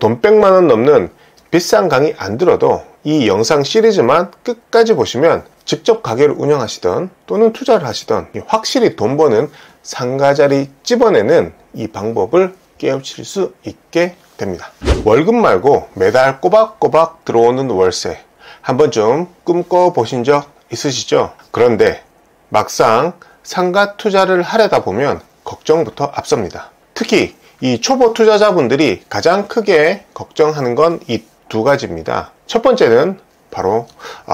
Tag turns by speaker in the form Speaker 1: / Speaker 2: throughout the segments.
Speaker 1: 돈 100만원 넘는 비싼 강의 안 들어도 이 영상 시리즈만 끝까지 보시면 직접 가게를 운영하시던 또는 투자를 하시던 확실히 돈 버는 상가자리 찝어내는 이 방법을 깨우칠 수 있게 됩니다. 월급 말고 매달 꼬박꼬박 들어오는 월세 한 번쯤 꿈꿔보신 적 있으시죠? 그런데 막상 상가 투자를 하려다 보면 걱정부터 앞섭니다. 특히 이 초보 투자자분들이 가장 크게 걱정하는 건 이 두 가지입니다. 첫 번째는 바로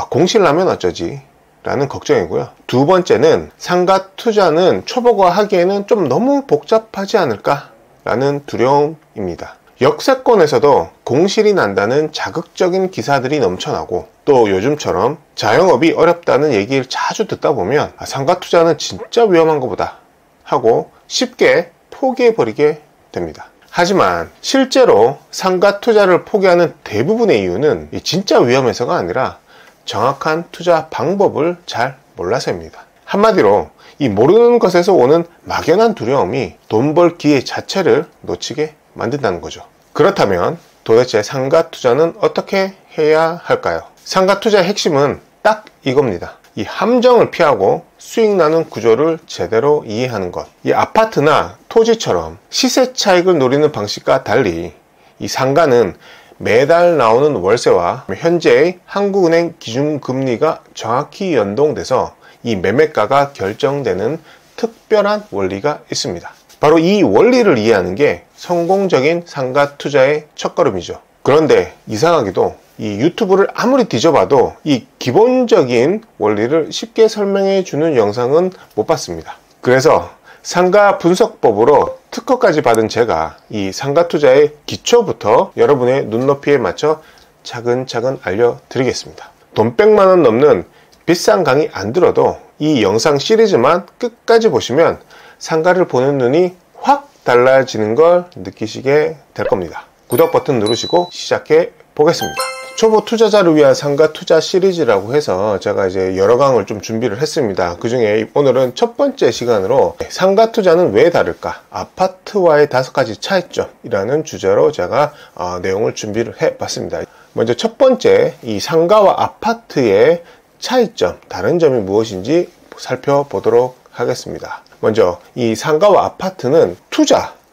Speaker 1: 공실나면 어쩌지 라는 걱정이고요. 두 번째는 상가 투자는 초보가 하기에는 좀 너무 복잡하지 않을까 라는 두려움입니다. 역세권에서도 공실이 난다는 자극적인 기사들이 넘쳐나고 또 요즘처럼 자영업이 어렵다는 얘기를 자주 듣다 보면 상가 투자는 진짜 위험한 것보다 하고 쉽게 포기해버리게 됩니다. 하지만 실제로 상가 투자를 포기하는 대부분의 이유는 진짜 위험해서가 아니라 정확한 투자 방법을 잘 몰라서입니다. 한마디로 이 모르는 것에서 오는 막연한 두려움이 돈 벌 기회 자체를 놓치게 만든다는 거죠. 그렇다면 도대체 상가 투자는 어떻게 해야 할까요? 상가 투자의 핵심은 딱 이겁니다. 이 함정을 피하고 수익 나는 구조를 제대로 이해하는 것. 이 아파트나 토지처럼 시세 차익을 노리는 방식과 달리 이 상가는 매달 나오는 월세와 현재의 한국은행 기준금리가 정확히 연동돼서 이 매매가가 결정되는 특별한 원리가 있습니다. 바로 이 원리를 이해하는 게 성공적인 상가 투자의 첫걸음이죠. 그런데 이상하게도 이 유튜브를 아무리 뒤져봐도 이 기본적인 원리를 쉽게 설명해 주는 영상은 못 봤습니다. 그래서 상가 분석법으로 특허까지 받은 제가 이 상가 투자의 기초부터 여러분의 눈높이에 맞춰 차근차근 알려드리겠습니다. 돈 100만원 넘는 비싼 강의 안 들어도 이 영상 시리즈만 끝까지 보시면 상가를 보는 눈이 확 달라지는 걸 느끼시게 될 겁니다. 구독 버튼 누르시고 시작해 보겠습니다. 초보 투자자를 위한 상가 투자 시리즈라고 해서 제가 이제 여러 강을 좀 준비를 했습니다. 그 중에 오늘은 첫 번째 시간으로 상가 투자는 왜 다를까? 아파트와의 5가지 차이점이라는 주제로 제가 내용을 준비를 해 봤습니다. 먼저 첫 번째, 이 상가와 아파트의 차이점, 다른 점이 무엇인지 살펴보도록 하겠습니다. 먼저 이 상가와 아파트는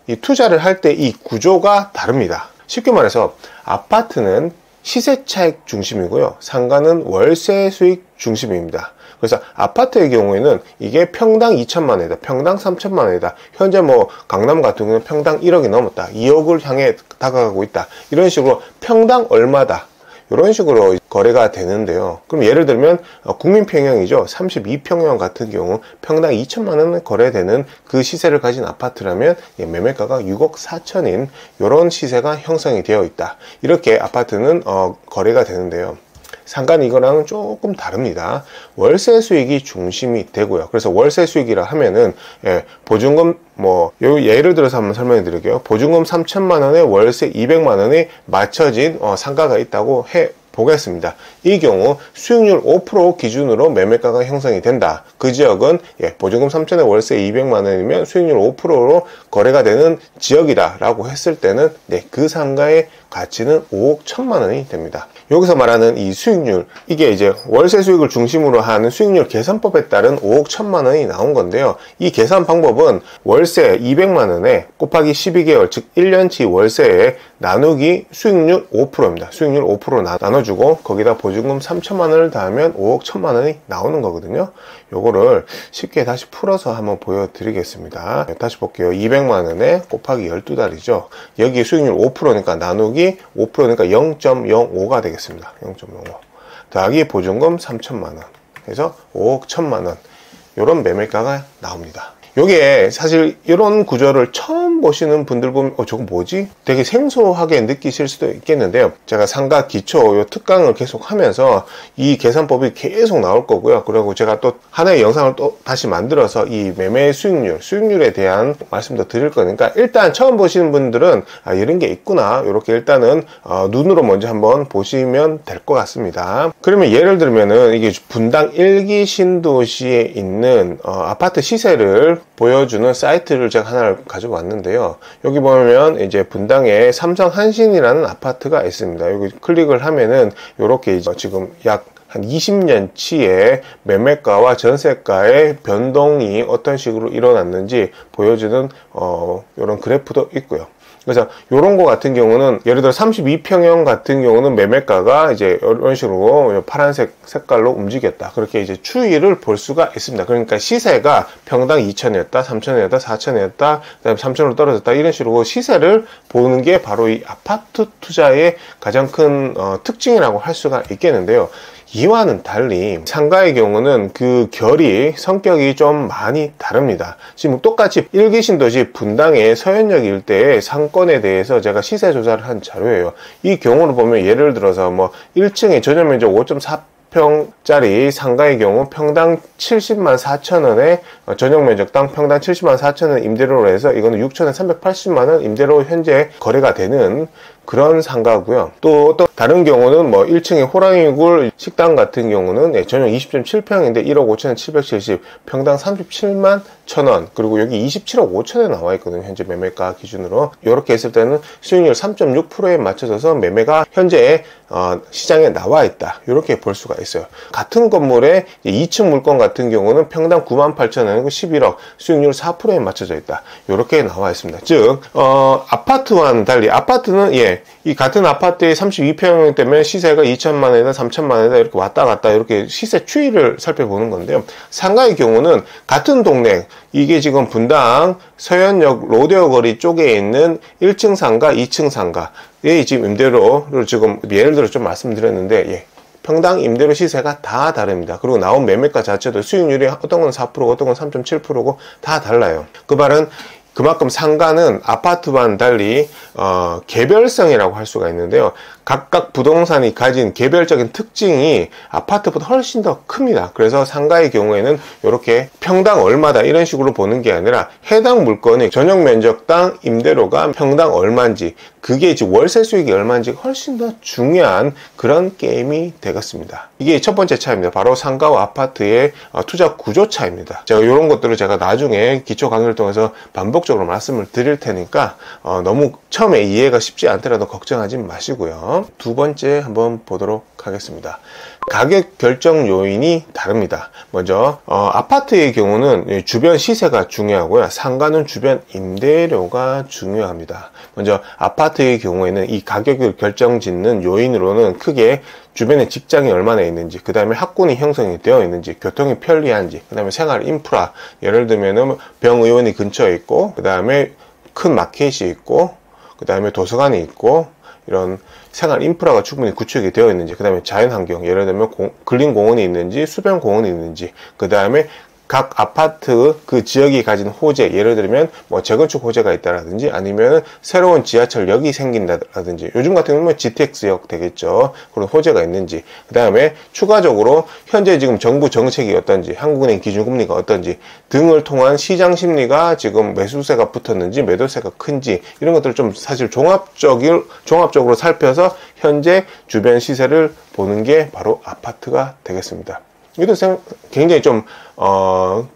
Speaker 1: 이 투자를 할 때 이 구조가 다릅니다. 쉽게 말해서 아파트는 시세 차익 중심이고요. 상가는 월세 수익 중심입니다. 그래서 아파트의 경우에는 이게 평당 2천만 원이다. 평당 3천만 원이다. 현재 뭐 강남 같은 경우는 평당 1억이 넘었다. 2억을 향해 다가가고 있다. 이런 식으로 평당 얼마다. 이런 식으로 거래가 되는데요. 그럼 예를 들면 국민평형이죠. 32평형 같은 경우 평당 2천만 원 거래되는 그 시세를 가진 아파트라면 매매가가 6억 4천인 이런 시세가 형성이 되어 있다. 이렇게 아파트는 거래가 되는데요. 상가는 이거랑은 조금 다릅니다. 월세 수익이 중심이 되고요. 그래서 월세 수익이라 하면은 보증금 예를 들어서 한번 설명해 드릴게요. 보증금 3천만 원에 월세 200만 원에 맞춰진 상가가 있다고 해 보겠습니다. 이 경우 수익률 5% 기준으로 매매가가 형성이 된다. 그 지역은 보증금 3천에 월세 200만 원이면 수익률 5%로 거래가 되는 지역이다 라고 했을 때는 그 상가의 가치는 5억 1천만 원이 됩니다. 여기서 말하는 이 수익률, 이게 이제 월세 수익을 중심으로 하는 수익률 계산법에 따른 5억 1천만 원이 나온 건데요. 이 계산 방법은 월세 200만 원에 곱하기 12개월, 즉 1년치 월세에 나누기 수익률 5%입니다. 수익률 5% 나눠주고 거기다 보증금 3천만 원을 더하면 5억 1천만 원이 나오는 거거든요. 요거를 쉽게 다시 풀어서 한번 보여드리겠습니다. 다시 볼게요. 200만 원에 곱하기 12달이죠. 여기 수익률 5%니까 나누기 5%니까 0.05가 되겠습니다. 0.05 더하기 보증금 3천만 원 해서 5억 1천만 원 이런 매매가가 나옵니다. 요게 사실 이런 구조를 처음 보시는 분들 보면 저거 뭐지? 되게 생소하게 느끼실 수도 있겠는데요. 제가 상가 기초 요 특강을 계속 하면서 이 계산법이 계속 나올 거고요. 그리고 제가 또 하나의 영상을 또 다시 만들어서 이 매매 수익률에 대한 말씀도 드릴 거니까 일단 처음 보시는 분들은 이런 게 있구나. 이렇게 일단은 눈으로 먼저 한번 보시면 될 것 같습니다. 그러면 예를 들면은 이게 분당 1기 신도시에 있는 아파트 시세를 보여주는 사이트를 제가 하나를 가져왔는데요. 여기 보면 이제 분당에 삼성한신이라는 아파트가 있습니다. 여기 클릭을 하면은 이렇게 지금 약 한 20년치의 매매가와 전세가의 변동이 어떤 식으로 일어났는지 보여주는 이런 그래프도 있고요. 그래서 이런 거 같은 경우는 예를 들어 32평형 같은 경우는 매매가가 이제 이런 식으로 파란색 색깔로 움직였다. 그렇게 이제 추이를 볼 수가 있습니다. 그러니까 시세가 평당 2천이었다, 3천이었다, 4천이었다, 그다음에 3천으로 떨어졌다. 이런 식으로 시세를 보는 게 바로 이 아파트 투자의 가장 큰 특징이라고 할 수가 있겠는데요. 이와는 달리 상가의 경우는 그 결이 성격이 좀 많이 다릅니다. 지금 똑같이 일기신도시 분당의 서현역 일대의 상권에 대해서 제가 시세 조사를 한 자료예요. 이 경우를 보면 예를 들어서 뭐 1층에 전용 면적 5.4평짜리 상가의 경우 평당 70만 4천 원에 전용 면적당 평당 70만 4천 원 임대료로 해서 이거는 6천에 380만 원 임대료 현재 거래가 되는 그런 상가고요. 또 다른 경우는 뭐 1층에 호랑이굴 식당 같은 경우는 전용 20.7평인데 1억 5천에 770, 평당 37만 1,000원, 그리고 여기 27억 5천에 나와 있거든요. 현재 매매가 기준으로. 이렇게 했을 때는 수익률 3.6%에 맞춰져서 매매가 현재 시장에 나와 있다. 이렇게 볼 수가 있어요. 같은 건물의 2층 물건 같은 경우는 평당 98,000원이고 11억, 수익률 4%에 맞춰져 있다. 이렇게 나와 있습니다. 즉 아파트와는 달리 아파트는 이 같은 아파트의 32평이기 때문에 시세가 2천만 원이다, 3천만 원이다 이렇게 왔다 갔다 이렇게 시세 추이를 살펴보는 건데요. 상가의 경우는 같은 동네, 이게 지금 분당 서현역 로데오 거리 쪽에 있는 1층 상가, 2층 상가의 지금 임대료를 지금 예를 들어 좀 말씀드렸는데 평당 임대료 시세가 다 다릅니다. 그리고 나온 매매가 자체도 수익률이 어떤 건 4%고 어떤 건 3.7%고 다 달라요. 그 말은 그만큼 상가는 아파트와는 달리 개별성이라고 할 수가 있는데요. 각각 부동산이 가진 개별적인 특징이 아파트보다 훨씬 더 큽니다. 그래서 상가의 경우에는 이렇게 평당 얼마다 이런 식으로 보는 게 아니라 해당 물건의 전용 면적당 임대료가 평당 얼마인지, 그게 이제 월세 수익이 얼마인지 훨씬 더 중요한 그런 게임이 되겠습니다. 이게 첫 번째 차이입니다. 바로 상가와 아파트의 투자 구조 차이입니다. 제가 이런 것들을 제가 나중에 기초 강의를 통해서 반복적으로 말씀을 드릴 테니까 너무 처음에 이해가 쉽지 않더라도 걱정하지 마시고요. 두 번째 한번 보도록 하겠습니다. 가격 결정 요인이 다릅니다. 먼저 아파트의 경우는 주변 시세가 중요하고요. 상가는 주변 임대료가 중요합니다. 먼저 아파트의 경우에는 이 가격을 결정짓는 요인으로는 크게 주변에 직장이 얼마나 있는지, 그 다음에 학군이 형성이 되어 있는지, 교통이 편리한지, 그 다음에 생활 인프라, 예를 들면 병의원이 근처에 있고, 그 다음에 큰 마켓이 있고, 그 다음에 도서관이 있고, 이런 생활 인프라가 충분히 구축이 되어 있는지, 그 다음에 자연환경, 예를 들면 근린공원이 있는지, 수변공원이 있는지, 그 다음에 각 아파트 그 지역이 가진 호재, 예를 들면 뭐 재건축 호재가 있다라든지 아니면 새로운 지하철역이 생긴다라든지, 요즘 같은 경우는 GTX역 되겠죠. 그런 호재가 있는지, 그 다음에 추가적으로 현재 지금 정부 정책이 어떤지, 한국은행 기준금리가 어떤지 등을 통한 시장 심리가 지금 매수세가 붙었는지 매도세가 큰지, 이런 것들을 좀 사실 종합적으로 살펴서 현재 주변 시세를 보는 게 바로 아파트가 되겠습니다. 이것도 굉장히 좀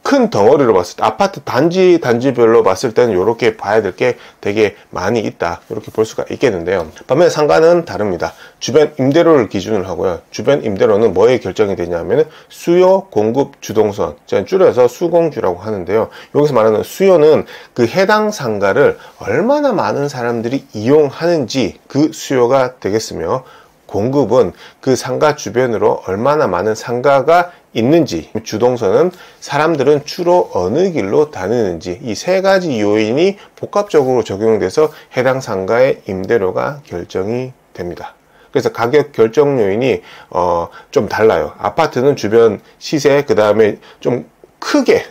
Speaker 1: 큰 덩어리로 봤을 때, 아파트 단지별로 봤을 때는 이렇게 봐야 될 게 되게 많이 있다, 이렇게 볼 수가 있겠는데요. 반면에 상가는 다릅니다. 주변 임대료를 기준으로 하고요. 주변 임대료는 뭐에 결정이 되냐면 수요, 공급, 주동선, 제가 줄여서 수공주라고 하는데요. 여기서 말하는 수요는 그 해당 상가를 얼마나 많은 사람들이 이용하는지 그 수요가 되겠으며, 공급은 그 상가 주변으로 얼마나 많은 상가가 있는지, 주동선은 사람들은 주로 어느 길로 다니는지, 이 세 가지 요인이 복합적으로 적용돼서 해당 상가의 임대료가 결정이 됩니다. 그래서 가격 결정 요인이 좀 달라요. 아파트는 주변 시세, 그 다음에 좀 크게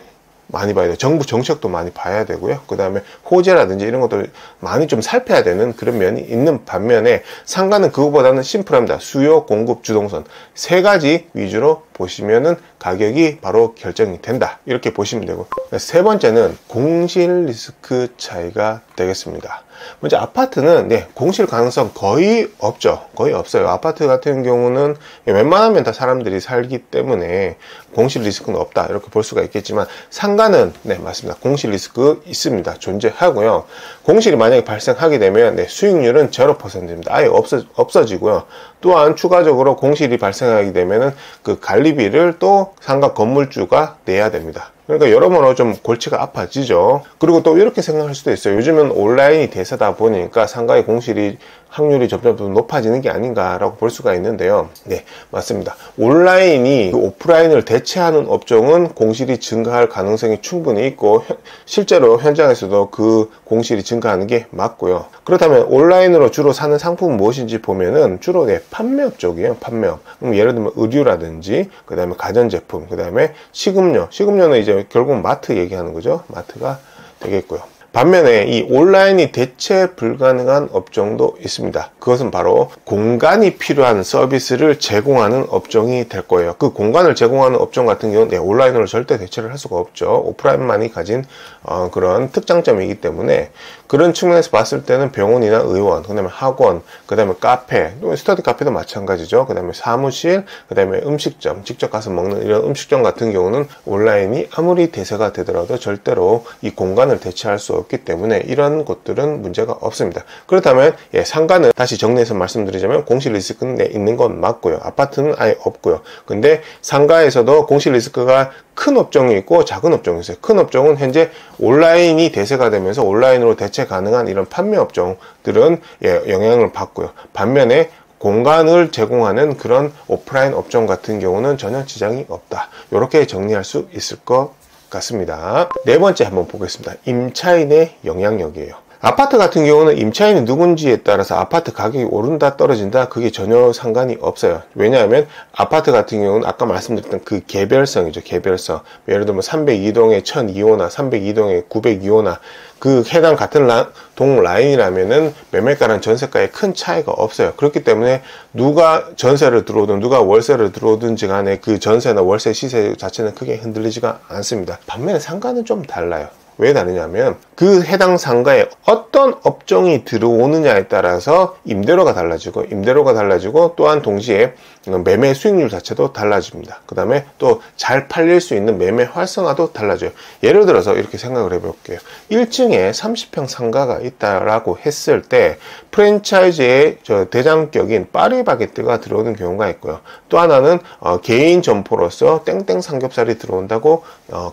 Speaker 1: 많이 봐야 돼요. 정부 정책도 많이 봐야 되고요. 그 다음에 호재라든지 이런 것들 많이 좀 살펴야 되는 그런 면이 있는 반면에, 상가는 그거보다는 심플합니다. 수요, 공급, 주동선 세 가지 위주로 보시면은 가격이 바로 결정이 된다, 이렇게 보시면 되고, 세 번째는 공실 리스크 차이가 되겠습니다. 먼저 아파트는 공실 가능성 거의 없죠. 거의 없어요. 아파트 같은 경우는 웬만하면 다 사람들이 살기 때문에 공실 리스크는 없다 이렇게 볼 수가 있겠지만, 상가는 맞습니다. 공실 리스크 있습니다. 존재하고요. 공실이 만약에 발생하게 되면 수익률은 0%입니다. 아예 없어지고요. 또한 추가적으로 공실이 발생하게 되면은 그 관리비를 또 상가 건물주가 내야 됩니다. 그러니까 여러모로 좀 골치가 아파지죠. 그리고 또 이렇게 생각할 수도 있어요. 요즘은 온라인이 대세다 보니까 상가의 공실이 확률이 점점 더 높아지는 게 아닌가라고 볼 수가 있는데요. 네, 맞습니다. 온라인이 오프라인을 대체하는 업종은 공실이 증가할 가능성이 충분히 있고, 실제로 현장에서도 그 공실이 증가하는 게 맞고요. 그렇다면 온라인으로 주로 사는 상품은 무엇인지 보면은 주로 판매업 쪽이에요. 판매업. 예를 들면 의류라든지, 그 다음에 가전제품, 그 다음에 식음료는 이제 결국 마트 얘기하는 거죠. 마트가 되겠고요. 반면에 이 온라인이 대체 불가능한 업종도 있습니다. 그것은 바로 공간이 필요한 서비스를 제공하는 업종이 될 거예요. 그 공간을 제공하는 업종 같은 경우는 온라인으로 절대 대체를 할 수가 없죠. 오프라인만이 가진 그런 특장점이기 때문에, 그런 측면에서 봤을 때는 병원이나 의원, 그 다음에 학원, 그 다음에 카페, 또 스터디 카페도 마찬가지죠. 그 다음에 사무실, 그 다음에 음식점, 직접 가서 먹는 이런 음식점 같은 경우는 온라인이 아무리 대세가 되더라도 절대로 이 공간을 대체할 수 없기 때문에 이런 곳들은 문제가 없습니다. 그렇다면 상가는 다시 정리해서 말씀드리자면 공실 리스크는 있는 건 맞고요. 아파트는 아예 없고요. 근데 상가에서도 공실 리스크가 큰 업종이 있고 작은 업종이 있어요. 큰 업종은 현재 온라인이 대세가 되면서 온라인으로 대체 가능한 이런 판매 업종들은 영향을 받고요. 반면에 공간을 제공하는 그런 오프라인 업종 같은 경우는 전혀 지장이 없다. 이렇게 정리할 수 있을 것 같습니다. 네 번째 한번 보겠습니다. 임차인의 영향력이에요. 아파트 같은 경우는 임차인이 누군지에 따라서 아파트 가격이 오른다 떨어진다 그게 전혀 상관이 없어요. 왜냐하면 아파트 같은 경우는 아까 말씀드렸던 그 개별성이죠. 개별성. 예를 들면 302동에 1002호나 302동에 902호나 그 해당 같은 동 라인이라면은 매매가랑 전세가에 큰 차이가 없어요. 그렇기 때문에 누가 전세를 들어오든 누가 월세를 들어오든지 간에 그 전세나 월세 시세 자체는 크게 흔들리지가 않습니다. 반면에 상가는 좀 달라요. 왜 다르냐면 그 해당 상가에 어떤 업종이 들어오느냐에 따라서 임대료가 달라지고 또한 동시에 매매 수익률 자체도 달라집니다. 그 다음에 또 잘 팔릴 수 있는 매매 활성화도 달라져요. 예를 들어서 이렇게 생각을 해볼게요. 1층에 30평 상가가 있다라고 했을 때 프랜차이즈의 대장격인 파리바게뜨가 들어오는 경우가 있고요. 또 하나는 개인 점포로서 땡땡 삼겹살이 들어온다고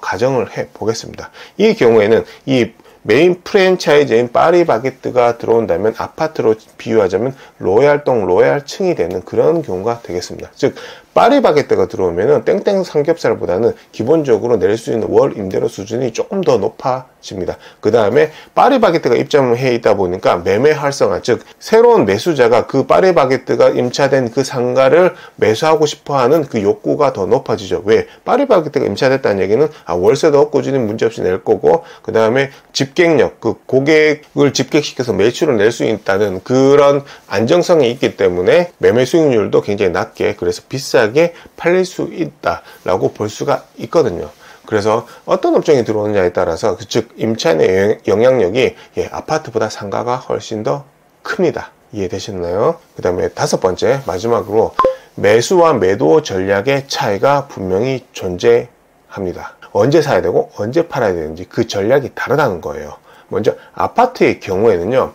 Speaker 1: 가정을 해 보겠습니다. 이 경우에는 이 메인 프랜차이즈인 파리바게뜨가 들어온다면 아파트로 비유하자면 로얄동 로얄층이 되는 그런 경우가 되겠습니다. 즉 파리바게뜨가 들어오면은 땡땡 삼겹살보다는 기본적으로 낼 수 있는 월 임대료 수준이 조금 더 높아집니다. 그 다음에 파리바게뜨가 입점을 해 있다 보니까 매매 활성화, 즉 새로운 매수자가 그 파리바게뜨가 임차된 그 상가를 매수하고 싶어하는 그 욕구가 더 높아지죠. 왜? 파리바게뜨가 임차됐다는 얘기는 월세도 꾸준히 문제없이 낼 거고, 그 다음에 집객력, 그 고객을 집객시켜서 매출을 낼 수 있다는 그런 안정성이 있기 때문에 매매 수익률도 굉장히 낮게, 그래서 비싸게 팔릴 수 있다라고 볼 수가 있거든요. 그래서 어떤 업종이 들어오느냐에 따라서 즉 임차인의 영향력이 아파트보다 상가가 훨씬 더 큽니다. 이해되셨나요? 그 다음에 다섯 번째, 마지막으로 매수와 매도 전략의 차이가 분명히 존재합니다. 언제 사야 되고 언제 팔아야 되는지 그 전략이 다르다는 거예요. 먼저 아파트의 경우에는요,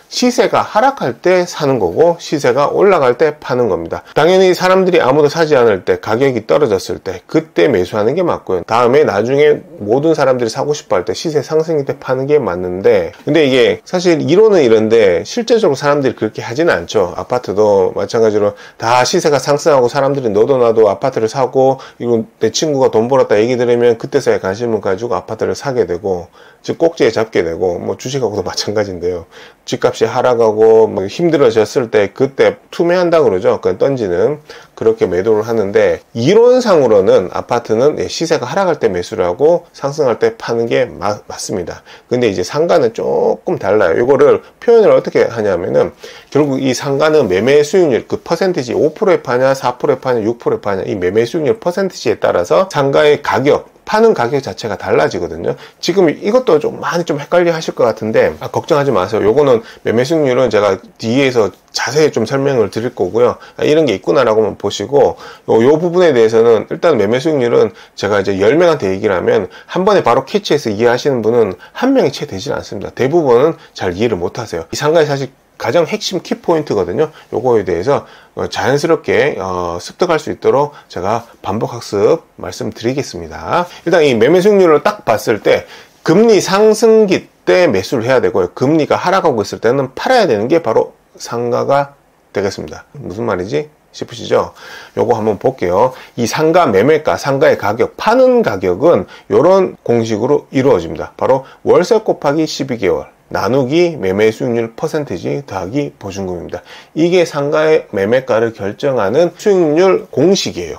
Speaker 1: 시세가 하락할 때 사는 거고 시세가 올라갈 때 파는 겁니다. 당연히 사람들이 아무도 사지 않을 때, 가격이 떨어졌을 때 그때 매수하는 게 맞고요. 다음에 나중에 모든 사람들이 사고 싶어 할 때 시세 상승일 때 파는 게 맞는데, 근데 이게 사실 이론은 이런데 실제적으로 사람들이 그렇게 하지는 않죠. 아파트도 마찬가지로 다 시세가 상승하고 사람들이 너도 나도 아파트를 사고, 이거 내 친구가 돈 벌었다 얘기 들으면 그때서야 관심을 가지고 아파트를 사게 되고, 즉 꼭지에 잡게 되고, 뭐 주식하고도 마찬가지인데요. 집값이 하락하고 뭐 힘들어졌을 때 그때 투매한다 그러죠. 그냥 던지는, 그렇게 매도를 하는데, 이론상으로는 아파트는 시세가 하락할 때 매수를 하고 상승할 때 파는 게 맞습니다. 근데 이제 상가는 조금 달라요. 이거를 표현을 어떻게 하냐면은, 결국 이 상가는 매매 수익률, 그 퍼센티지 5%에 파냐 4%에 파냐 6%에 파냐, 이 매매 수익률 퍼센티지에 따라서 상가의 가격, 파는 가격 자체가 달라지거든요. 지금 이것도 좀 많이 좀 헷갈려 하실 것 같은데 걱정하지 마세요. 요거는 매매 수익률은 제가 뒤에서 자세히 좀 설명을 드릴 거고요. 이런 게 있구나라고만 보시고 요 부분에 대해서는 일단 매매 수익률은 제가 이제 10명한테 얘기를 하면 한 번에 바로 캐치해서 이해하시는 분은 한 명이 채 되질 않습니다. 대부분은 잘 이해를 못 하세요. 이 상가의 사실 가장 핵심 키포인트거든요. 요거에 대해서 자연스럽게 습득할 수 있도록 제가 반복학습 말씀드리겠습니다. 일단 이 매매 수익률을 딱 봤을 때 금리 상승기 때 매수를 해야 되고요. 금리가 하락하고 있을 때는 팔아야 되는 게 바로 상가가 되겠습니다. 무슨 말이지? 싶으시죠? 요거 한번 볼게요. 이 상가 매매가, 상가의 가격, 파는 가격은 이런 공식으로 이루어집니다. 바로 월세 곱하기 12개월 나누기 매매 수익률 퍼센티지 더하기 보증금입니다. 이게 상가의 매매가를 결정하는 수익률 공식이에요.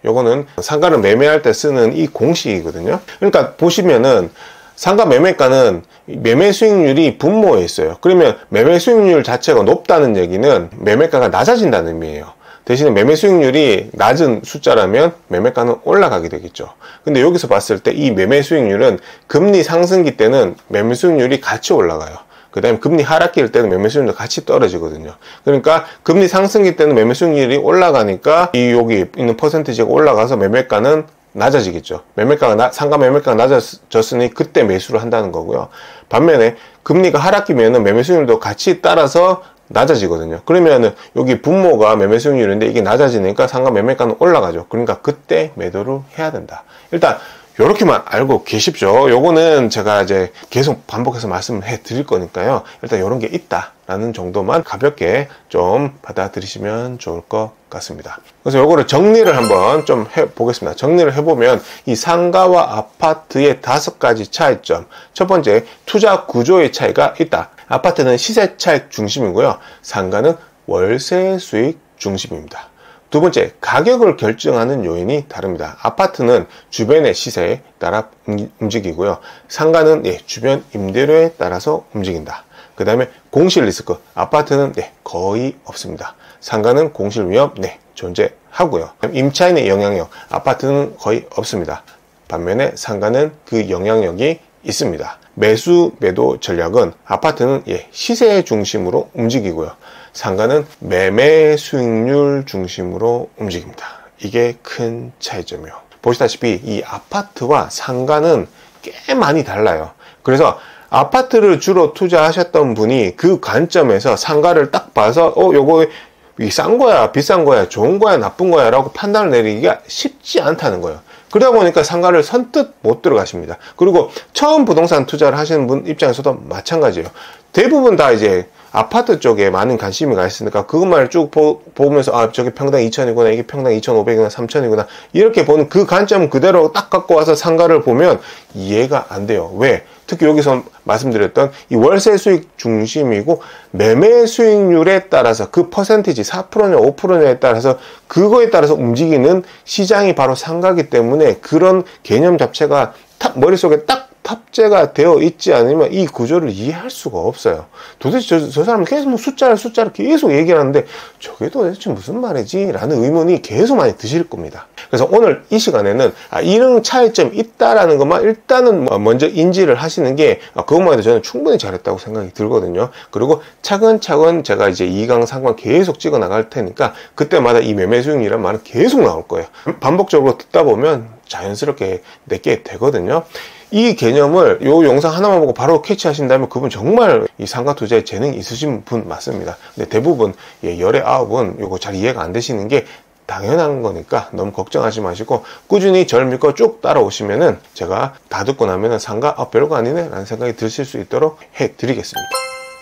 Speaker 1: 요거는 상가를 매매할 때 쓰는 이 공식이거든요. 그러니까 보시면은 상가 매매가는 매매 수익률이 분모에 있어요. 그러면 매매 수익률 자체가 높다는 얘기는 매매가가 낮아진다는 의미예요. 대신에 매매 수익률이 낮은 숫자라면 매매가는 올라가게 되겠죠. 근데 여기서 봤을 때 이 매매 수익률은 금리 상승기 때는 매매 수익률이 같이 올라가요. 그 다음에 금리 하락기일 때는 매매 수익률도 같이 떨어지거든요. 그러니까 금리 상승기 때는 매매 수익률이 올라가니까 이 여기 있는 퍼센티지가 올라가서 매매가는 낮아지겠죠. 상가 매매가가 낮아졌으니 그때 매수를 한다는 거고요. 반면에 금리가 하락기면은 매매 수익률도 같이 따라서 낮아지거든요. 그러면은 여기 분모가 매매 수익률인데 이게 낮아지니까 상가 매매가는 올라가죠. 그러니까 그때 매도를 해야 된다. 일단 요렇게만 알고 계십시오. 요거는 제가 이제 계속 반복해서 말씀을 해 드릴 거니까요. 일단 요런 게 있다라는 정도만 가볍게 좀 받아들이시면 좋을 것 같습니다. 그래서 요거를 정리를 한번 좀 해보겠습니다. 정리를 해보면 이 상가와 아파트의 5가지 차이점. 첫 번째, 투자 구조의 차이가 있다. 아파트는 시세 차익 중심이고요. 상가는 월세 수익 중심입니다. 두 번째, 가격을 결정하는 요인이 다릅니다. 아파트는 주변의 시세에 따라 움직이고요. 상가는 주변 임대료에 따라서 움직인다. 그 다음에 공실 리스크. 아파트는 거의 없습니다. 상가는 공실 위험 존재하고요. 임차인의 영향력. 아파트는 거의 없습니다. 반면에 상가는 그 영향력이 있습니다. 매수 매도 전략은 아파트는 시세 중심으로 움직이고요. 상가는 매매 수익률 중심으로 움직입니다. 이게 큰 차이점이에요. 보시다시피 이 아파트와 상가는 꽤 많이 달라요. 그래서 아파트를 주로 투자하셨던 분이 그 관점에서 상가를 딱 봐서 요거 싼 거야, 비싼 거야, 좋은 거야, 나쁜 거야 라고 판단을 내리기가 쉽지 않다는 거예요. 그러다 보니까 상가를 선뜻 못 들어가십니다. 그리고 처음 부동산 투자를 하시는 분 입장에서도 마찬가지예요. 대부분 다 이제 아파트 쪽에 많은 관심이 가 있으니까 그것만을 쭉 보면서 저게 평당 2,000이구나, 이게 평당 2,500이구나, 3,000이구나 이렇게 보는 그 관점 그대로 딱 갖고 와서 상가를 보면 이해가 안 돼요. 왜? 특히 여기서 말씀드렸던 이 월세 수익 중심이고 매매 수익률에 따라서 그 퍼센티지 4%냐 5%냐에 따라서 그거에 따라서 움직이는 시장이 바로 상가이기 때문에 그런 개념 자체가 머릿속에 딱 탑재가 되어 있지 않으면 이 구조를 이해할 수가 없어요. 도대체 저 사람은 계속 숫자를 계속 얘기를 하는데 저게 도대체 무슨 말이지? 라는 의문이 계속 많이 드실 겁니다. 그래서 오늘 이 시간에는 이런 차이점이 있다라는 것만 일단은 먼저 인지를 하시는 게 그것만 해도 저는 충분히 잘했다고 생각이 들거든요. 그리고 차근차근 제가 이제 2강, 3강 계속 찍어 나갈 테니까 그때마다 이 매매 수익이란 말은 계속 나올 거예요. 반복적으로 듣다 보면 자연스럽게 내게 되거든요. 이 개념을 요 영상 하나만 보고 바로 캐치하신다면 그분 정말 이 상가 투자에 재능이 있으신 분 맞습니다. 근데 대부분 열의 9은 요거 잘 이해가 안 되시는 게 당연한 거니까 너무 걱정하지 마시고 꾸준히 저를 믿고 쭉 따라오시면은 제가 다 듣고 나면은 상가 별거 아니네 라는 생각이 드실 수 있도록 해 드리겠습니다.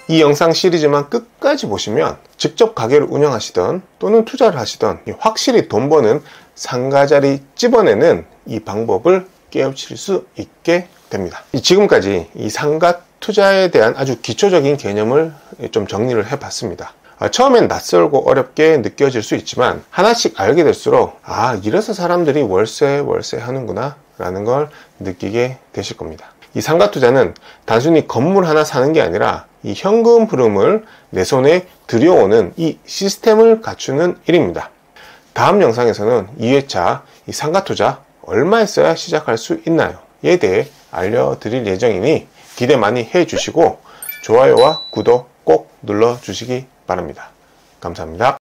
Speaker 1: 이 영상 시리즈만 끝까지 보시면 직접 가게를 운영하시던 또는 투자를 하시던 확실히 돈 버는 상가 자리 찝어내는 이 방법을 깨우칠 수 있게 됩니다. 지금까지 이 상가 투자에 대한 아주 기초적인 개념을 좀 정리를 해봤습니다. 처음엔 낯설고 어렵게 느껴질 수 있지만 하나씩 알게 될수록 이래서 사람들이 월세 하는구나 라는 걸 느끼게 되실 겁니다. 이 상가 투자는 단순히 건물 하나 사는 게 아니라 이 현금 흐름을 내 손에 들여오는 이 시스템을 갖추는 일입니다. 다음 영상에서는 2회차 이 상가 투자 얼마 써야 시작할 수 있나요? 에 대해 알려드릴 예정이니 기대 많이 해주시고 좋아요와 구독 꼭 눌러주시기 바랍니다. 감사합니다.